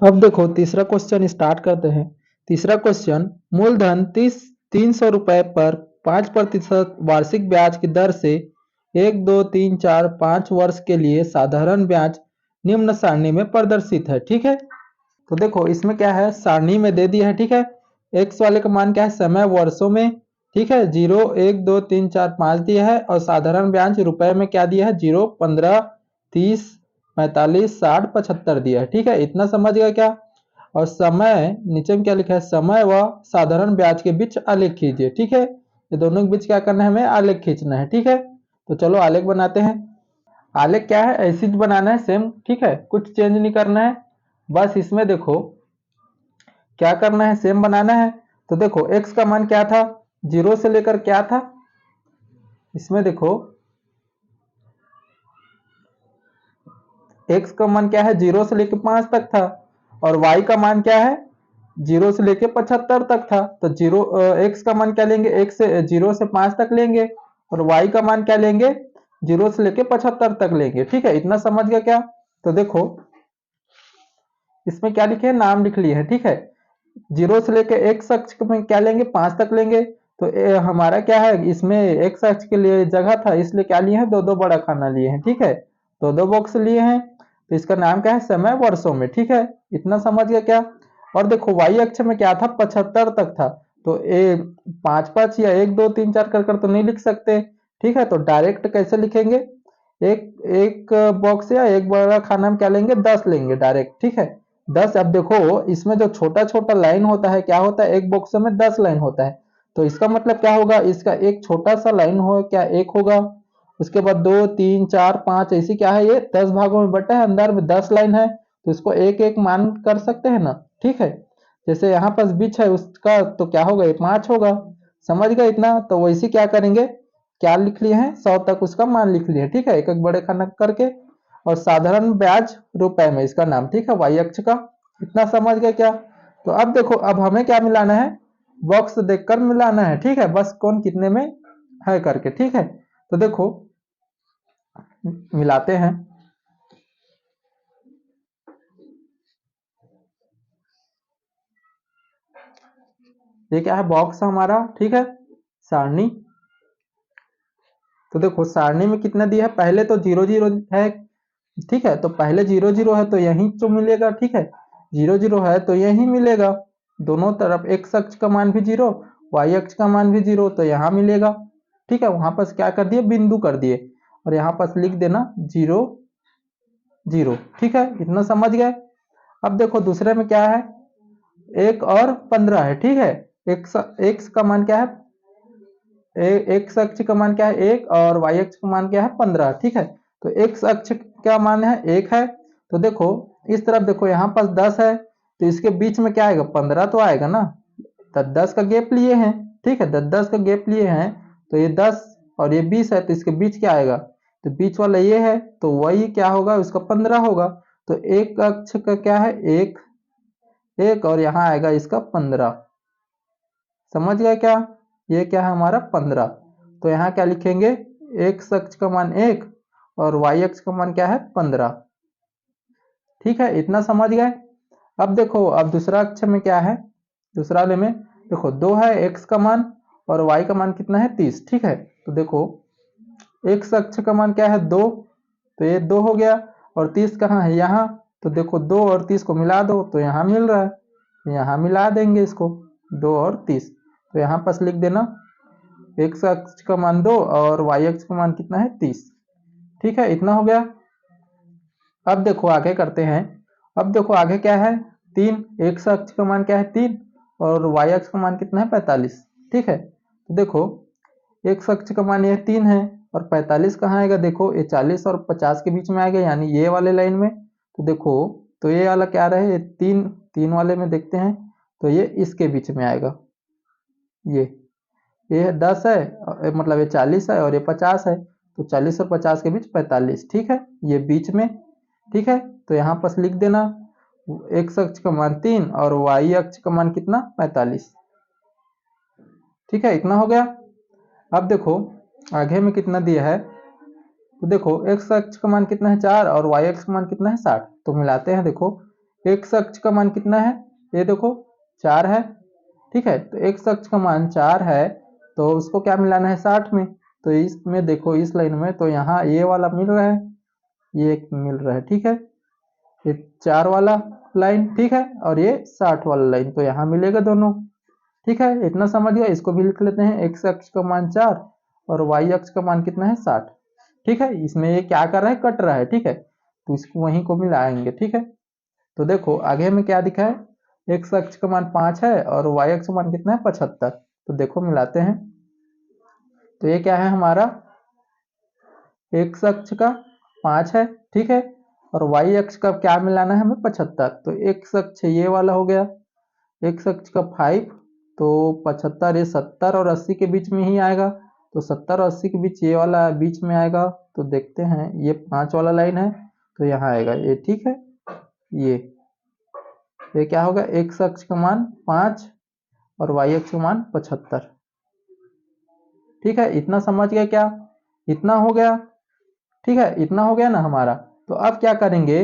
अब देखो तीसरा क्वेश्चन स्टार्ट करते हैं। तीसरा क्वेश्चन, मूलधन 300 रुपए पर 5% वार्षिक ब्याज की दर से 1, 2, 3, 4, 5 वर्ष के लिए साधारण ब्याज निम्न सारणी में प्रदर्शित है। ठीक है, तो देखो इसमें क्या है, सारणी में दे दिया है। ठीक है, एक्स वाले का मान क्या है, समय वर्षों में। ठीक है, 0, 1, 2, 3, 4, 5 दिया है और साधारण ब्याज रुपए में क्या दिया है, 0, 15, 30, 45, 60, 75 दिया है। ठीक है, इतना समझ गया क्या। और समय नीचे में क्या लिखा है, समय व साधारण ब्याज के बीच आलेख कीजिए। ठीक है, ये दोनों के बीच क्या करना है, हमें आलेख खींचना है। ठीक है, तो चलो आलेख बनाते हैं। आलेख क्या है, ऐसे ही बनाना है सेम। ठीक है, कुछ चेंज नहीं करना है, बस इसमें देखो क्या करना है, सेम बनाना है। तो देखो x का मान क्या था, 0 से लेकर क्या था, इसमें देखो x का मान क्या है, 0 से लेकर 5 तक था। और y का मान क्या है, 0 से लेकर 75 तक था। तो x का मान क्या लेंगे, x से 0 से 5 तक लेंगे और y का मान क्या लेंगे, 0 से लेकर 75 तक लेंगे। ठीक है, इतना समझ गया क्या। तो देखो इसमें क्या लिखे, नाम लिख लिए हैं। ठीक है, 0 से लेके x अक्ष में क्या लेंगे, 5 तक लेंगे। तो हमारा क्या है, इसमें x अक्ष के लिए जगह था, इसलिए क्या लिए हैं, दो दो बड़ा खाना लिए हैं। ठीक है, दो दो बॉक्स लिए हैं। तो इसका नाम क्या है, समय वर्षों में। ठीक है, इतना समझ गया क्या। और देखो y अक्ष में क्या था, 75 तक था। तो 5 5 या 1 2 3 4 कर कर तो नहीं लिख सकते। ठीक है, तो डायरेक्ट कैसे लिखेंगे, एक एक बॉक्स या एक बड़ा खाना में क्या लेंगे, 10 लेंगे डायरेक्ट। ठीक है, 10। अब देखो इसमें जो छोटा छोटा लाइन होता है, क्या होता है, एक बॉक्स में 10 लाइन होता है। तो इसका मतलब क्या होगा, इसका एक छोटा सा लाइन हो क्या, एक होगा। उसके बाद 2 3 4 5 ऐसी क्या है, ये 10 भागों में बटा है, अंदर में 10 लाइन है। तो इसको एक एक मान कर सकते हैं ना। ठीक है, जैसे यहाँ पास बीच है उसका, तो क्या होगा, ये 5 होगा। समझ गए इतना। तो वैसे क्या करेंगे, क्या लिख लिए हैं, 100 तक उसका मान लिख लिए। ठीक है, एक एक बड़े खाना करके। और साधारण ब्याज रुपए में इसका नाम। ठीक है, वाई अक्ष का। इतना समझ गए क्या। तो अब देखो, अब हमें क्या मिलाना है, बॉक्स देखकर मिलाना है। ठीक है, बस कौन कितने में है करके। ठीक है, तो देखो मिलाते हैं। ये क्या है, बॉक्स हमारा। ठीक है, सारणी। तो देखो सारणी में कितना दिया है, पहले तो 0 0 है। ठीक है, तो पहले 0 0 है तो यहीं तो मिलेगा। ठीक है, 0 0 है तो यहीं मिलेगा। दोनों तरफ x अक्ष का मान भी 0, y अक्ष का मान भी 0, तो यहाँ मिलेगा। ठीक है, वहां पर क्या कर दिए, बिंदु कर दिए। और यहाँ पर लिख देना 0 0। ठीक है, इतना समझ गए। अब देखो दूसरे में क्या है, 1 और 15 है। ठीक है, x का मान क्या है, एक्स अक्ष का मान क्या है, 1, और वाई अक्ष का मान क्या है, 15। ठीक है, तो एक्स अक्ष का मान है 1 है। तो देखो इस तरफ देखो, यहाँ पास 10 है, तो इसके बीच में क्या आएगा, 15 तो आएगा ना। तो 10 का गैप लिए हैं। ठीक है, 10 10 का गैप लिए हैं। तो ये 10 और ये 20 है, तो इसके बीच क्या आएगा, तो बीच वाला ये है, तो वही क्या होगा, उसका 15 होगा। तो एक अक्ष का क्या है, 1 1, और यहाँ आएगा इसका 15। समझ गया क्या, ये क्या है हमारा 15। तो यहाँ क्या लिखेंगे, एक्स अक्ष का मान 1 और वाई अक्ष का मान क्या है, 15। ठीक है, इतना समझ गए। अब देखो, अब दूसरा अक्ष में क्या है, दूसरा वाले में देखो 2 है एक्स का मान, और वाई का मान कितना है, 30। ठीक है, तो देखो एक्स अक्ष का मान क्या है, 2, तो ये 2 हो गया। और 30 कहाँ है, यहाँ। तो देखो 2 और 30 को मिला दो तो यहाँ मिल रहा है, यहाँ मिला देंगे इसको, 2 और 30। तो यहाँ पास लिख देना, एक्स अक्ष का मान 2 और वाई अक्ष का मान कितना है, 30। ठीक है, इतना हो गया। अब देखो आगे करते हैं। अब देखो आगे क्या है, 3, एक्स अक्ष का मान क्या है, 3, और वाई अक्ष का मान कितना है, 45। ठीक है, तो देखो एक्स अक्ष का मान ये 3 है, और 45 कहाँ आएगा, देखो ये 40 और 50 के बीच में आएगा, यानी ये वाले लाइन में। तो देखो, तो ये वाला क्या रहे, ये 3 3 वाले में देखते हैं, तो ये इसके बीच में आएगा। ये 10 है, मतलब ये 40 है और ये 50 है। तो 40 और 50 के बीच 45। ठीक है, ये बीच में। ठीक है, तो यहाँ पर लिख देना, एक्स अक्ष का मान 3 और वाई अक्ष का मान कितना, 45। ठीक है, इतना हो गया। अब देखो आगे में कितना दिया है, तो देखो एक्स अक्ष का मान कितना है, 4, और वाई अक्ष का मान कितना है, 60। तो मिलाते हैं। देखो x अक्ष का मान कितना है, ये देखो 4 है, ठीक है। तो x अक्ष का मान 4 है, तो उसको क्या मिलाना है 60 में। तो इसमें देखो इस लाइन में तो यहाँ ये वाला मिल रहा है, ये एक मिल रहा है, ठीक है। ये 4 वाला लाइन, ठीक है, और ये 60 वाला लाइन, तो यहाँ मिलेगा दोनों, ठीक है। इतना समझ गया। इसको भी लिख लेते हैं, x अक्ष का मान 4 और y अक्ष का मान कितना है 60, ठीक है। इसमें ये क्या कर रहा है, कट रहा है, ठीक है, तो इसको वहीं को मिलाएंगे, ठीक है। तो देखो आगे में क्या दिखा है, x अक्ष का मान 5 है और y अक्ष का मान कितना है 75। तो देखो मिलाते हैं, तो ये क्या है हमारा, x अक्ष का 5 है, ठीक है, और y अक्ष का क्या मिलाना है हमें 75। तो x अक्ष ये वाला हो गया, x अक्ष का 5, तो 75, ये 70 और 80 के बीच में ही आएगा, तो 70 और 80 के बीच ये वाला बीच में आएगा। तो देखते हैं, ये 5 वाला लाइन है, तो यहाँ आएगा ये, ठीक है। ये क्या होगा, x अक्ष का मान 5 और y अक्ष का मान 75, ठीक है। इतना समझ गया क्या, इतना हो गया, ठीक है, इतना हो गया ना हमारा। तो अब क्या करेंगे,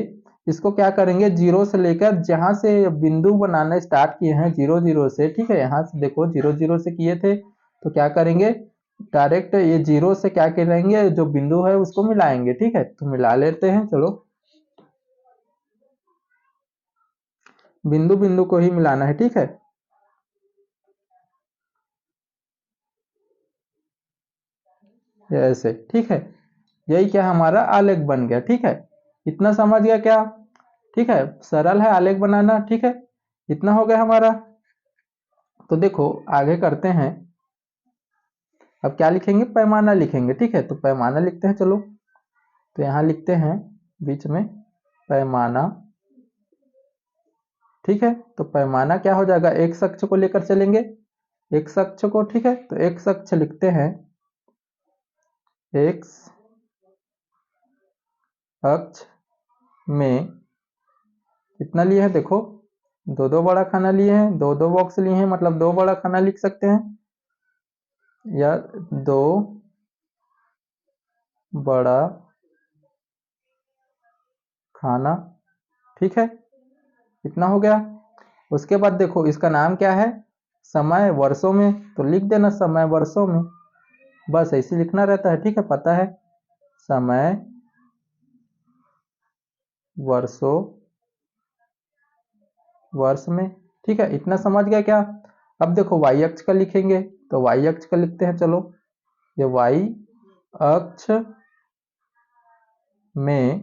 इसको क्या करेंगे, जीरो से लेकर जहां से बिंदु बनाना स्टार्ट किए हैं, 0 0 से, ठीक है, यहाँ से देखो 0 0 से किए थे, तो क्या करेंगे, डायरेक्ट ये 0 से क्या करेंगे, जो बिंदु है उसको मिलाएंगे, ठीक है। तो मिला लेते हैं, चलो बिंदु बिंदु को ही मिलाना है, ठीक है। ऐसे, ठीक है, यही क्या हमारा आलेख बन गया, ठीक है। इतना समझ गया क्या, ठीक है, सरल है आलेख बनाना, ठीक है। इतना हो गया हमारा। तो देखो आगे करते हैं, अब क्या लिखेंगे, पैमाना लिखेंगे, ठीक है। तो पैमाना लिखते हैं, चलो। तो यहाँ लिखते हैं बीच में पैमाना, ठीक है। तो पैमाना क्या हो जाएगा, x अक्ष को लेकर चलेंगे, x अक्ष को, ठीक है। तो x अक्ष लिखते हैं, x अक्ष में कितना लिए हैं, देखो दो दो बड़ा खाना लिए हैं, दो दो बॉक्स लिए हैं, मतलब दो बड़ा खाना लिख सकते हैं, या दो बड़ा खाना, ठीक है। इतना हो गया। उसके बाद देखो इसका नाम क्या है, समय वर्षों में, तो लिख देना समय वर्षों में, बस ऐसे लिखना रहता है, ठीक है, पता है, समय वर्षों वर्ष में, ठीक है। इतना समझ गया क्या। अब देखो y अक्ष का लिखेंगे, तो y अक्ष का लिखते हैं, चलो। ये y अक्ष में,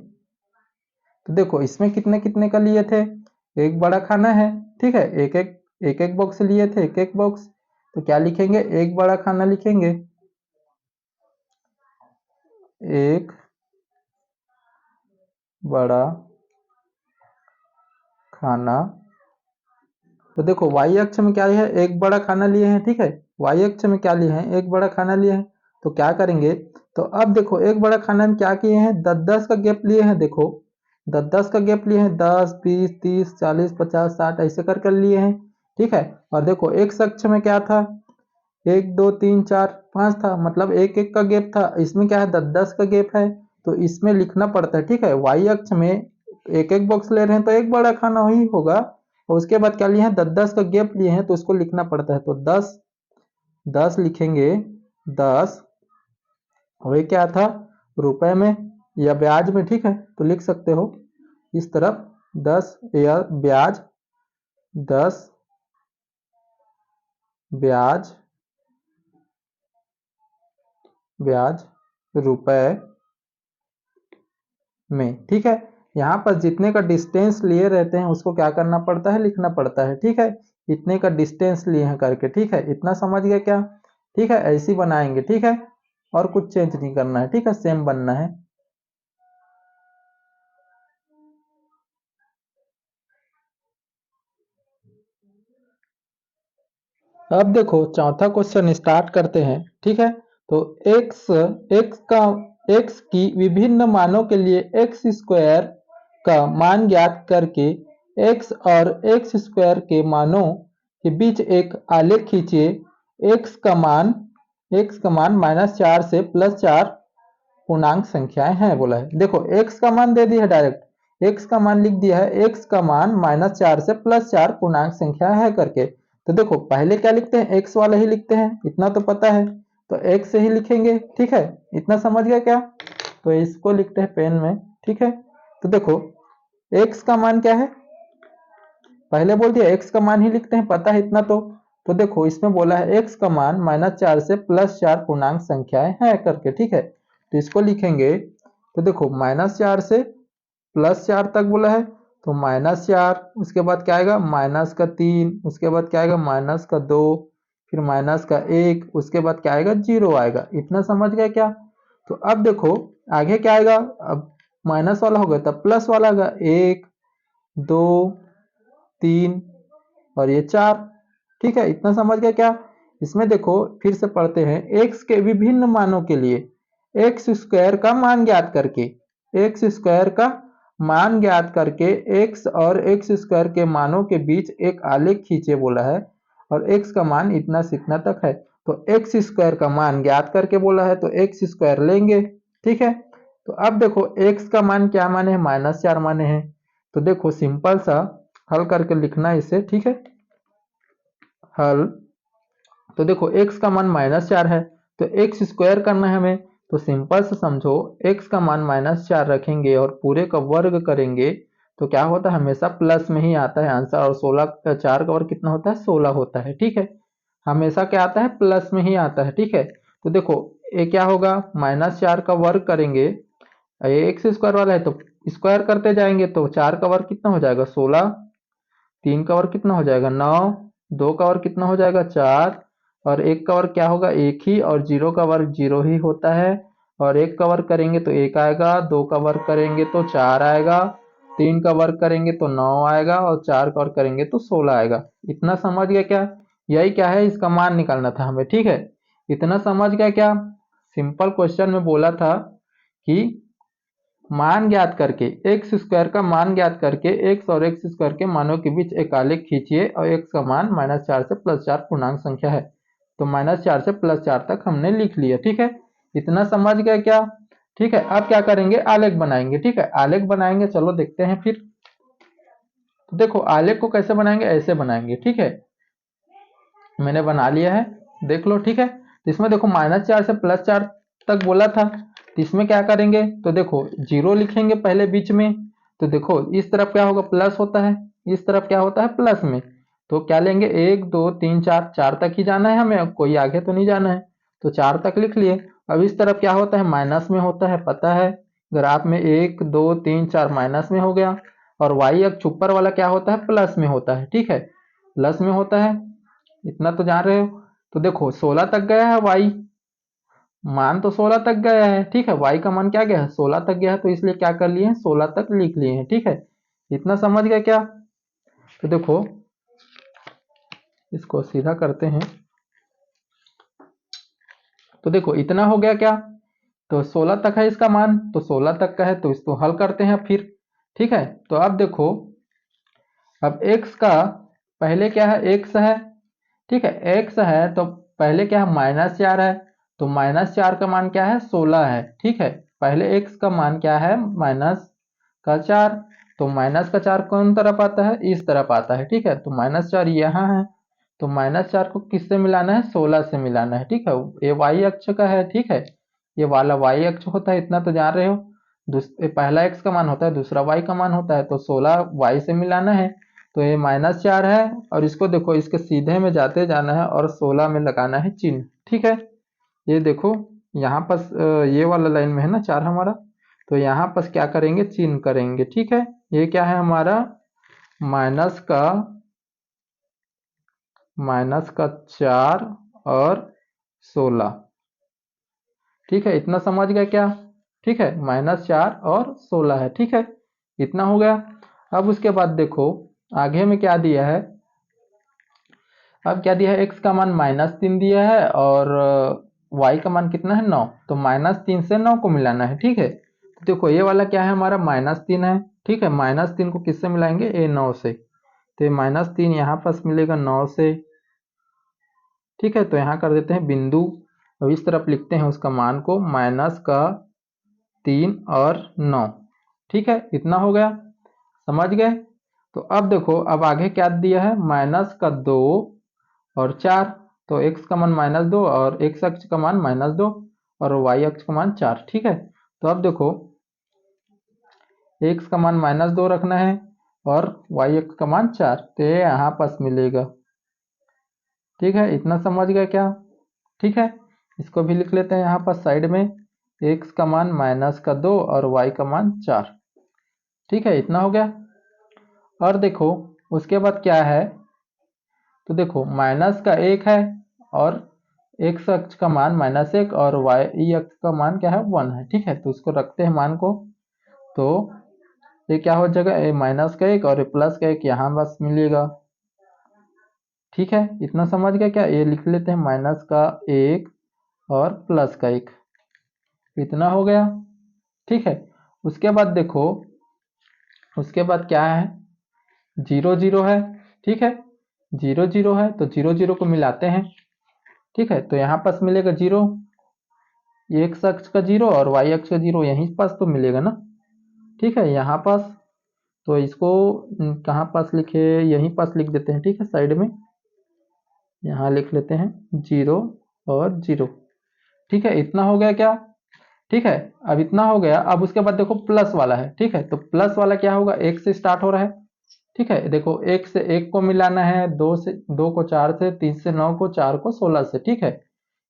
तो देखो इसमें कितने कितने का लिए थे, एक बड़ा खाना है, ठीक है, एक एक बॉक्स लिए थे, एक एक बॉक्स। तो क्या लिखेंगे, एक बड़ा खाना लिखेंगे, एक बड़ा खाना। तो देखो y अक्ष में क्या है, एक बड़ा खाना लिए हैं, ठीक है। y अक्ष में क्या लिए हैं, एक बड़ा खाना लिए हैं। तो क्या करेंगे, तो अब देखो एक बड़ा खाना में क्या किए हैं, 10 10 का गैप लिए हैं, देखो 10 10 का गैप लिए हैं, 10 20 30 40 50 60 ऐसे कर कर लिए हैं, ठीक है। और देखो एक अक्ष में क्या था, 1 2 3 4 5 था, मतलब एक एक का गैप था। इसमें क्या है, 10 10 का गैप है, तो इसमें लिखना पड़ता है, ठीक है। y अक्ष में एक एक बॉक्स ले रहे हैं, तो एक बड़ा खाना ही होगा, और उसके बाद क्या लिए हैं, 10 10 का गैप लिए हैं, तो उसको लिखना पड़ता है। तो 10 10 लिखेंगे, 10, और ये क्या था, रुपए में या ब्याज में, ठीक है। तो लिख सकते हो इस तरफ 10 या ब्याज, 10 ब्याज, ब्याज रुपए में, ठीक है। यहाँ पर जितने का डिस्टेंस लिए रहते हैं उसको क्या करना पड़ता है, लिखना पड़ता है, ठीक है। इतने का डिस्टेंस लिए हैं करके, ठीक है। इतना समझ गया क्या, ठीक है, ऐसे ही बनाएंगे, ठीक है, और कुछ चेंज नहीं करना है, ठीक है, सेम बनना है। अब देखो चौथा क्वेश्चन स्टार्ट करते हैं, ठीक है। तो x x का x की विभिन्न मानों के लिए x स्क्वायर का मान ज्ञात करके x और x स्क्वायर के मानों के बीच एक आलेख खींचिए। x का मान -4 से +4 पूर्णांक संख्याएं हैं, बोला है। देखो x का मान दे दी है डायरेक्ट, x का मान लिख दिया है, x का मान -4 से +4 पूर्णांक संख्या है करके। तो देखो पहले क्या लिखते हैं, x वाला ही लिखते हैं, इतना तो पता है, तो x से ही लिखेंगे, ठीक है, इतना समझ गया क्या। तो इसको लिखते हैं पेन में, ठीक है। तो देखो x का मान क्या है, पहले बोल दिया x का मान ही लिखते हैं, पता है इतना तो देखो इसमें बोला है x का मान -4 से +4 पूर्णांक संख्याएं हैं करके, ठीक है। तो इसको लिखेंगे, तो देखो -4 से +4 तक बोला है, तो -4, उसके बाद क्या आएगा -3, उसके बाद क्या आएगा -2, फिर -1, उसके बाद क्या आएगा 0 आएगा, इतना समझ गए क्या। तो अब देखो आगे क्या आएगा, अब माइनस वाला होगा तब प्लस वाला आएगा, 1 2 3 और ये 4, ठीक है, इतना समझ गया क्या। इसमें देखो फिर से पढ़ते हैं, x के विभिन्न मानों के लिए एक्स स्क्वायर का मान ज्ञात करके, एक्स स्क्वायर का मान ज्ञात करके x और एक्स स्क्वायर के मानों के बीच एक आलेख खींचे बोला है, और x का मान इतना से इतना तक है, तो एक्स स्क्वायर का मान ज्ञात करके बोला है, तो एक्स स्क्वायर लेंगे, ठीक है। तो अब देखो x का मान क्या माने हैं, -4 माने हैं, तो देखो सिंपल सा हल करके लिखना है इसे, ठीक है। हल, तो देखो x का मान -4 है, तो एक्स स्क्वायर करना है हमें, तो सिंपल से समझो x का मान -4 रखेंगे और पूरे का वर्ग करेंगे, तो क्या होता है हमेशा प्लस में ही आता है आंसर, और 16 4 का वर्ग कितना होता है 16 होता है, ठीक है, हमेशा क्या आता है प्लस में ही आता है, ठीक है। तो देखो ये क्या होगा, -4 का वर्ग करेंगे, ये एक्स स्क्वायर वाला है तो स्क्वायर करते जाएंगे, तो 4 का वर्ग कितना हो जाएगा 16, 3 का वर्ग कितना हो जाएगा 9, 2 का वर्ग कितना हो जाएगा 4, और 1 का वर्ग क्या होगा 1 ही, और 0 का वर्ग 0 ही होता है, और 1 का वर्ग करेंगे तो 1 आएगा, 2 का वर्ग करेंगे तो 4 आएगा, 3 का वर्ग करेंगे तो 9 आएगा, और 4 का वर्ग करेंगे तो 16 आएगा, इतना समझ गया क्या। यही क्या है, इसका मान निकालना था हमें, ठीक है, इतना समझ गया क्या। सिंपल क्वेश्चन में बोला था कि मान ज्ञात करके, एक्स स्क्वायर का मान ज्ञात करके एक्स और एक्स स्क्वायर के मानों के बीच एक आलेख खींचिए, और एक्स का मान -4 से +4 पूर्णांक संख्या है, तो -4 से +4 तक हमने लिख लिया, ठीक है, इतना समझ गए क्या। ठीक है, अब क्या करेंगे, आलेख बनाएंगे, ठीक है, आलेख बनाएंगे, चलो देखते हैं फिर। तो देखो आलेख को कैसे बनाएंगे, ऐसे बनाएंगे, ठीक है, मैंने बना लिया है, देख लो, ठीक है। तो इसमें देखो -4 से +4 तक बोला था, तो इसमें क्या करेंगे, तो देखो 0 लिखेंगे पहले बीच में, तो देखो इस तरफ क्या होगा प्लस होता है, इस तरफ क्या होता है प्लस में, तो क्या लेंगे 1 2 3 4, 4 तक ही जाना है हमें, कोई आगे तो नहीं जाना है, तो 4 तक लिख लिए। अब इस तरफ क्या होता है माइनस में होता है, पता है ग्राफ में 1 2 3 4 माइनस में हो गया, और वाई अक्ष ऊपर वाला क्या होता है प्लस में होता है, ठीक है, प्लस में होता है, इतना तो जान रहे हो। तो देखो 16 तक गया है वाई, मान तो 16 तक गया है, ठीक है, वाई का मान क्या गया है 16 तक गया है, तो इसलिए क्या कर लिए हैं 16 तक लिख लिए हैं, ठीक है, इतना समझ गया क्या। तो देखो इसको सीधा करते हैं, तो देखो इतना हो गया क्या, तो 16 तक है इसका मान, तो 16 तक का है, तो इसको हल करते हैं फिर, ठीक है। तो अब देखो, अब x का पहले क्या है x है, ठीक है, x है तो पहले क्या है -4 है, तो -4 का मान क्या है 16 है, ठीक है, पहले x का मान क्या है -4, तो -4 कौन तरफ आता है, इस तरफ आता है, ठीक है, तो -4 यहाँ है, तो -4 को किससे मिलाना है 16 से मिलाना है, ठीक है, ये y अक्ष का है, ठीक है, ये वाला y अक्ष होता है, इतना तो जान रहे हो, पहला x का मान होता है, दूसरा y का मान होता है, तो 16 y से मिलाना है, तो ये -4 है, और इसको देखो इसके सीधे में जाते जाना है और 16 में लगाना है चिन्ह, ठीक है। ये देखो यहाँ पर ये वाला लाइन में है ना 4 हमारा, तो यहाँ पर क्या करेंगे चिन्ह करेंगे, ठीक है, ये क्या है हमारा माइनस का 4 और 16, ठीक है, इतना समझ गया क्या, ठीक है, -4 और 16 है, ठीक है, इतना हो गया। अब उसके बाद देखो आगे में क्या दिया है, अब क्या दिया है x का मान -3 दिया है, और y का मान कितना है 9, तो -3 से 9 को मिलाना है, ठीक है। तो देखो ये वाला क्या है हमारा -3 है, ठीक है, -3 को किससे मिलाएंगे ये 9 से, तो ये -3 यहाँ पास मिलेगा 9 से, ठीक है, तो यहाँ कर देते हैं बिंदु, अब इस तरफ लिखते हैं उसका मान को -3 और 9, ठीक है, इतना हो गया। समझ गए? तो अब देखो, अब आगे क्या दिया है, -2 और 4। तो x का मान -2 और x अक्ष का मान -2 और y अक्ष का मान 4। ठीक है, तो अब देखो x का मान -2 रखना है और y अक्ष का मान 4, तो ये यहाँ पास मिलेगा। ठीक है, इतना समझ गए क्या? ठीक है, इसको भी लिख लेते हैं यहाँ पर साइड में, x का मान -2 और y का मान 4। ठीक है, इतना हो गया। और देखो उसके बाद क्या है, तो देखो माइनस का 1 है और x अक्ष का मान -1 और y अक्ष का मान क्या है, 1 है। ठीक है, तो इसको रखते हैं मान को, तो ये क्या हो जाएगा, ये माइनस का 1 और प्लस का 1 यहाँ बस मिलेगा। ठीक है, इतना समझ गया क्या? ये लिख लेते हैं माइनस का 1 और प्लस का 1, इतना हो गया। ठीक है, उसके बाद देखो, उसके बाद क्या है, 0 0 है। ठीक है, 0 0 है तो 0 0 को मिलाते हैं। ठीक है, तो यहाँ पास मिलेगा 0, x अक्ष का 0 और y अक्ष का 0 यहीं पास तो मिलेगा ना। ठीक है, यहाँ पास, तो इसको कहाँ पास लिखे, यहीं पास लिख देते हैं। ठीक है, साइड में यहाँ लिख लेते हैं 0 और 0। ठीक है, इतना हो गया क्या? ठीक है, अब इतना हो गया। अब उसके बाद देखो प्लस वाला है। ठीक है, तो प्लस वाला क्या होगा, 1 से स्टार्ट हो रहा है। ठीक है, देखो 1 से 1 को मिलाना है, 2 को 4 से, 3 से 9 को, 4 को 16 से। ठीक है,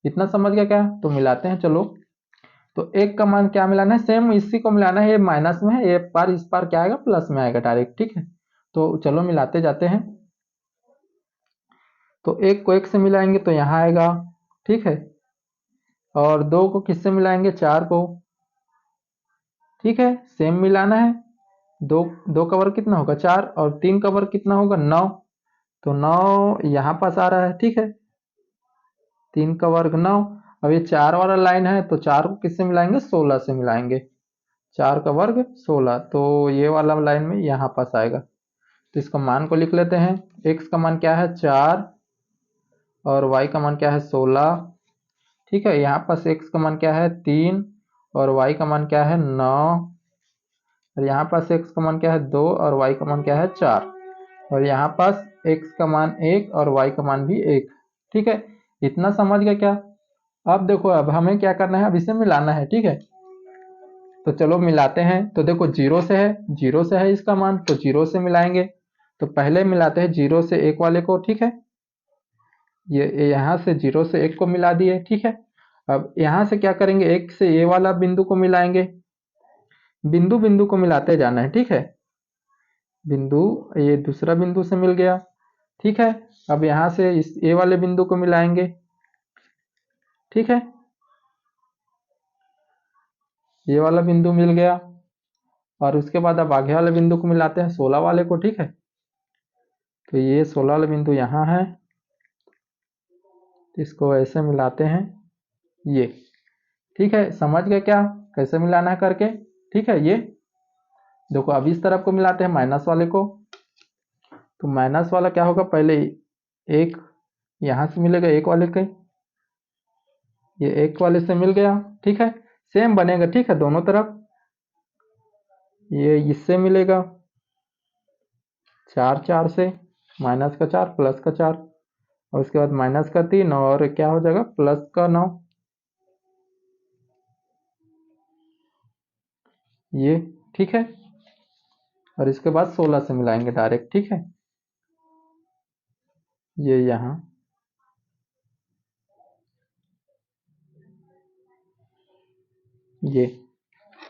इतना समझ गया क्या? तो मिलाते हैं चलो। तो 1 का मान क्या मिलाना है, सेम इसी को मिलाना है, ये माइनस में है, ये पार इस पार क्या आएगा, प्लस में आएगा डायरेक्ट। ठीक है, तो चलो मिलाते जाते हैं। तो 1 को 1 से मिलाएंगे तो यहाँ आएगा। ठीक है, और 2 को किससे मिलाएंगे, 4 को। ठीक है, सेम मिलाना है। 2 का वर्ग कितना होगा, 4, और 3 का वर्ग कितना होगा, 9। तो 9 यहाँ पास आ रहा है। ठीक है, 3 का वर्ग 9। अब ये 4 वाला लाइन है, तो 4 को किससे मिलाएंगे, 16 से मिलाएंगे। 4 का वर्ग 16, तो ये वाला लाइन में यहाँ पास आएगा। तो इसका मान को लिख लेते हैं। x का मान क्या है, 4 और y का मान क्या है, 16। ठीक है, यहाँ पास x का मान क्या है, 3 और y का मान क्या है, 9। और यहाँ पास x का मान क्या है, 2 और y का मान क्या है, 4। और यहाँ पास x का मान 1 और y का मान भी 1। ठीक है, इतना समझ गया क्या? अब देखो, अब हमें क्या करना है, अब इसे मिलाना है। ठीक है, तो चलो मिलाते हैं। तो देखो 0 से है, 0 से है इसका मान, तो 0 से मिलाएंगे। तो पहले मिलाते हैं 0 से 1 वाले को। ठीक है, ये यहाँ से 0 से 1 को मिला दिए। ठीक है, अब यहाँ से क्या करेंगे, 1 से ये वाला बिंदु को मिलाएंगे। बिंदु बिंदु को मिलाते जाना है। ठीक है, बिंदु, ये दूसरा बिंदु से मिल गया। ठीक है, अब यहाँ से इस ए वाले बिंदु को मिलाएंगे। ठीक है, ये वाला बिंदु मिल गया, और उसके बाद अब आगे वाले बिंदु को मिलाते हैं, 16 वाले को। ठीक है, तो ये 16 वाला बिंदु यहाँ है, इसको ऐसे मिलाते हैं ये। ठीक है, समझ गए क्या कैसे मिलाना है करके? ठीक है, ये देखो अब इस तरफ को मिलाते हैं, माइनस वाले को। तो माइनस वाला क्या होगा, पहले एक यहाँ से मिलेगा, एक वाले के, ये एक वाले से मिल गया। ठीक है, सेम बनेगा। ठीक है, दोनों तरफ ये इससे मिलेगा 4 4 से, माइनस का 4 प्लस का 4, और उसके बाद माइनस का 3 और क्या हो जाएगा, प्लस का 9। ये ठीक है, और इसके बाद 16 से मिलाएंगे डायरेक्ट। ठीक है, ये यहाँ, ये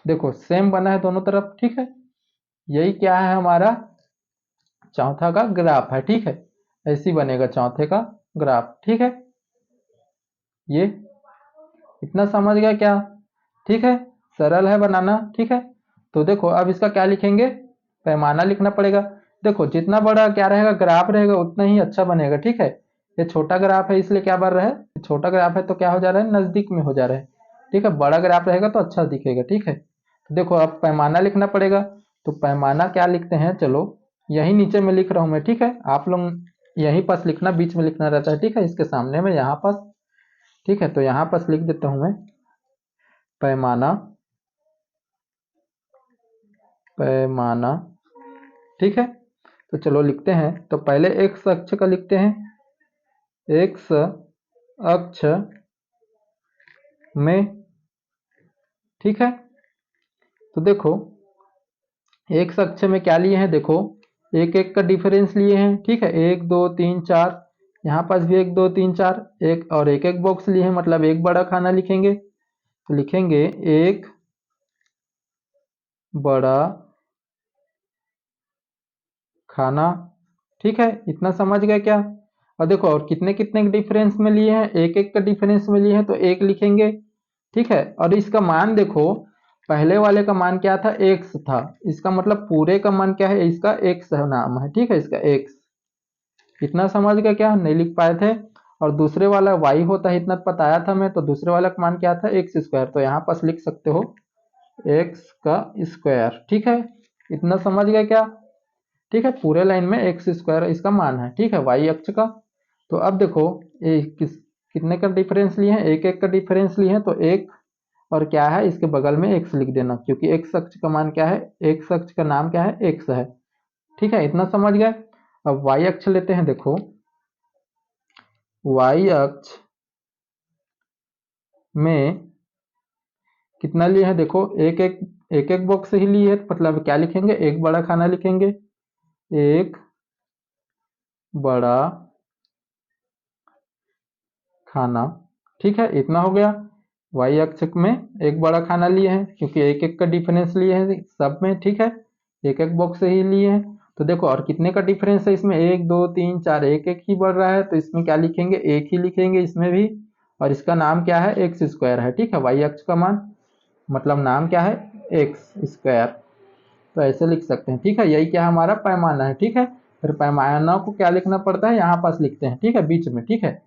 देखो सेम बना है दोनों तरफ। ठीक है, यही क्या है, हमारा चौथा का ग्राफ है। ठीक है, ऐसी बनेगा चौथे का ग्राफ। ठीक है, ये इतना समझ गया क्या? ठीक है, सरल है बनाना। ठीक है, तो देखो अब इसका क्या लिखेंगे, पैमाना लिखना पड़ेगा। देखो जितना बड़ा क्या रहेगा, ग्राफ रहेगा, उतना ही अच्छा बनेगा। ठीक है, ये छोटा ग्राफ है इसलिए क्या बन रहा है, छोटा ग्राफ है तो क्या हो जा रहा है, नजदीक में हो जा रहा है। ठीक है, बड़ा ग्राफ रहेगा तो अच्छा दिखेगा। ठीक है, तो देखो अब पैमाना लिखना पड़ेगा। तो पैमाना क्या लिखते हैं, चलो यही नीचे में लिख रहा हूं मैं। ठीक है, आप लोग यहीं पास लिखना, बीच में लिखना रहता है। ठीक है, इसके सामने में यहाँ पास। ठीक है, तो यहाँ पास लिख देता हूं मैं, पैमाना, पैमाना ठीक है, तो चलो लिखते हैं। तो पहले एक्स अक्ष का लिखते हैं, एक्स अक्ष में, ठीक है। तो देखो एक्स अक्ष में क्या लिए हैं, देखो एक एक का डिफरेंस लिए हैं, ठीक है, 1 2 3 4, यहाँ पास भी 1 2 3 4, एक और एक एक बॉक्स लिए हैं, मतलब एक बड़ा खाना लिखेंगे। तो लिखेंगे एक बड़ा खाना, ठीक है, इतना समझ गए क्या। और देखो और कितने कितने के डिफरेंस में लिए हैं, एक एक का डिफरेंस में लिए हैं, तो एक लिखेंगे, ठीक है। और इसका मान देखो, पहले वाले का मान क्या था, एक्स था, इसका मतलब पूरे का मान क्या है, इसका एक्स नाम है, ठीक है, इसका एक्स। इतना समझ गए क्या, नहीं लिख पाए थे। और दूसरे वाला वाई होता है, इतना बताया था मैं। तो दूसरे वाला का मान क्या था, एक्स स्क्वायर, तो यहाँ पास लिख सकते हो एक्स का स्क्वायर, ठीक है। इतना समझ गए क्या, ठीक है। पूरे लाइन में एक्स स्क्वायर इसका मान है, ठीक है, वाई अक्ष का। तो अब देखो ये कितने का डिफरेंस लिए हैं, एक एक का डिफरेंस लिए हैं, तो एक और क्या है, इसके बगल में एक्स लिख देना, क्योंकि एक्स अक्ष का मान क्या है, एक्स अक्ष का नाम क्या है, एक्स है, ठीक है, इतना समझ गए। अब वाई अक्ष लेते हैं, देखो वाई अक्ष में कितना लिए हैं, देखो एक एक बॉक्स ही लिए है, मतलब क्या लिखेंगे, एक बड़ा खाना लिखेंगे, एक बड़ा खाना, ठीक है, इतना हो गया। वाई अक्ष में एक बड़ा खाना लिए हैं, क्योंकि एक एक का डिफरेंस लिए हैं सब में, ठीक है, एक एक बॉक्स ही लिए हैं। तो देखो और कितने का डिफरेंस है इसमें, 1 2 3 4, एक एक ही बढ़ रहा है, तो इसमें क्या लिखेंगे, एक ही लिखेंगे इसमें भी। और इसका नाम क्या है, एक्स स्क्वायर है, ठीक है, वाई अक्ष का मान मतलब नाम क्या है, एक्स स्क्वायर। तो ऐसे लिख सकते हैं, ठीक है, यही क्या हमारा पैमाना है, ठीक है। फिर पैमाना को क्या लिखना पड़ता है, यहाँ पास लिखते हैं, ठीक है, बीच में, ठीक है,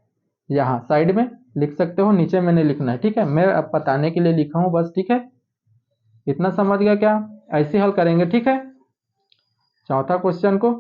यहाँ साइड में लिख सकते हो, नीचे में नहीं लिखना है, ठीक है, मैं अब बताने के लिए लिखा हूँ बस, ठीक है। इतना समझ गया क्या, ऐसे हल करेंगे, ठीक है। चौथा क्वेश्चन को